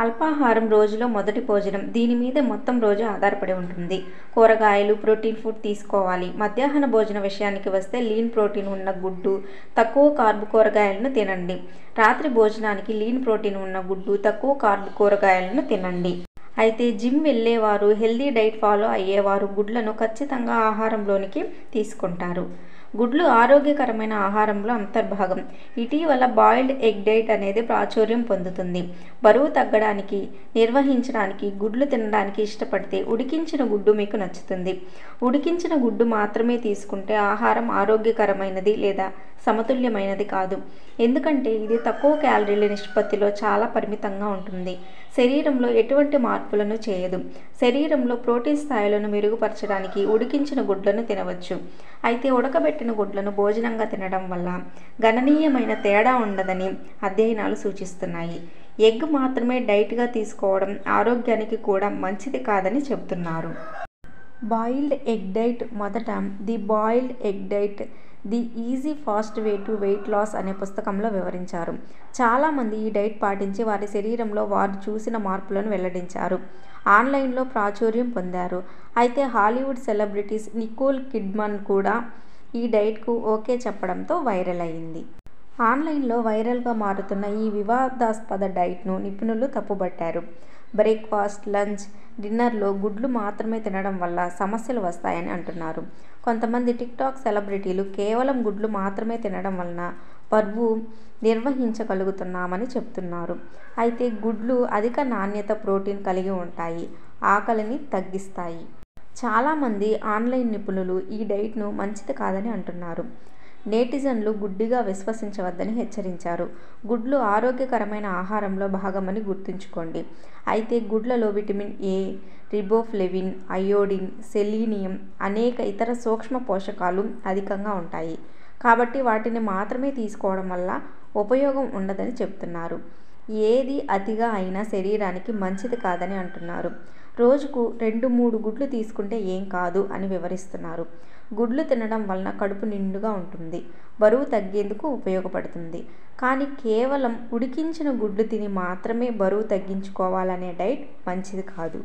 అల్పాహారం రోజులో మొదటి భోజనం. దీని మీదే మొత్తం రోజు ఆధారపడి ఉంటుంది. కూరగాయలు, ప్రోటీన్ ఫుడ్ తీసుకోవాలి. మధ్యాహ్న భోజన విషయానికి వస్తే లీన్ ప్రోటీన్ ఉన్న గుడ్డు, తక్కువ కార్బ్ కూరగాయలను తినండి. రాత్రి భోజనానికి లీన్ ప్రోటీన్ ఉన్న గుడ్డు, తక్కువ కార్బ్ కూరగాయలను తినండి. అయితే జిమ్ వెళ్ళేవారు, హెల్దీ డైట్ ఫాలో అయ్యేవారు గుడ్లను ఖచ్చితంగా ఆహారంలోనికి తీసుకుంటారు. గుడ్లు ఆరోగ్యకరమైన ఆహారంలో అంతర్భాగం. ఇటీవల బాయిల్డ్ ఎగ్ డైట్ అనేది ప్రాచుర్యం పొందుతుంది. బరువు తగ్గడానికి, నిర్వహించడానికి, గుడ్లు తినడానికి ఇష్టపడితే ఉడికించిన గుడ్డు మీకు నచ్చుతుంది. ఉడికించిన గుడ్డు మాత్రమే తీసుకుంటే ఆహారం ఆరోగ్యకరమైనది లేదా సమతుల్యమైనది కాదు. ఎందుకంటే ఇది తక్కువ క్యాలరీల నిష్పత్తిలో చాలా పరిమితంగా ఉంటుంది. శరీరంలో ఎటువంటి మార్పులను చేయదు. శరీరంలో ప్రోటీన్ స్థాయిలను మెరుగుపరచడానికి ఉడికించిన గుడ్లను తినవచ్చు. అయితే ఉడకబెట్టిన గుడ్లను భోజనంగా తినడం వల్ల గణనీయమైన తేడా ఉండదని అధ్యయనాలు సూచిస్తున్నాయి. ఎగ్ మాత్రమే డైట్గా తీసుకోవడం ఆరోగ్యానికి కూడా మంచిది కాదని చెబుతున్నారు. Boiled egg diet. మొదట the boiled egg diet, the easy fast way to weight loss అనే పుస్తకంలో వివరించారు. చాలామంది ఈ డైట్ పాటించి వారి శరీరంలో వారు చూసిన మార్పులను వెల్లడించారు. ఆన్లైన్లో ప్రాచుర్యం పొందారు. అయితే హాలీవుడ్ సెలబ్రిటీస్ నికోల్ కిడ్మన్ కూడా ఈ డైట్కు ఓకే చెప్పడంతో వైరల్ అయింది. ఆన్లైన్లో వైరల్గా మారుతున్న ఈ వివాదాస్పద డైట్ను నిపుణులు తప్పుబట్టారు. బ్రేక్ఫాస్ట్, లంచ్, డిన్నర్లో గుడ్లు మాత్రమే తినడం వల్ల సమస్యలు వస్తాయని అంటున్నారు. కొంతమంది టిక్టాక్ సెలబ్రిటీలు కేవలం గుడ్లు మాత్రమే తినడం వలన బరువు నిర్వహించగలుగుతున్నామని చెబుతున్నారు. అయితే గుడ్లు అధిక నాణ్యత ప్రోటీన్ కలిగి ఉంటాయి, ఆకలిని తగ్గిస్తాయి. చాలామంది ఆన్లైన్ నిపుణులు ఈ డైట్ను మంచిది కాదని అంటున్నారు. నెటిజన్లు గుడ్డిగా విశ్వసించవద్దని హెచ్చరించారు. గుడ్లు ఆరోగ్యకరమైన ఆహారంలో భాగమని గుర్తుంచుకోండి. అయితే గుడ్లలో vitamin A, riboflavin, iodine, selenium, అనేక ఇతర సూక్ష్మ పోషకాలు అధికంగా ఉంటాయి. కాబట్టి వాటిని మాత్రమే తీసుకోవడం వల్ల ఉపయోగం ఉండదని చెబుతున్నారు. ఏది అతిగా అయినా శరీరానికి మంచిది కాదని అంటున్నారు. రోజుకు 2-3 గుడ్లు తీసుకుంటే ఏం కాదు అని వివరిస్తున్నారు. గుడ్లు తినడం వలన కడుపు నిండుగా ఉంటుంది, బరువు తగ్గేందుకు ఉపయోగపడుతుంది. కానీ కేవలం ఉడికించిన గుడ్లు తిని మాత్రమే బరువు తగ్గించుకోవాలనే డైట్ మంచిది కాదు.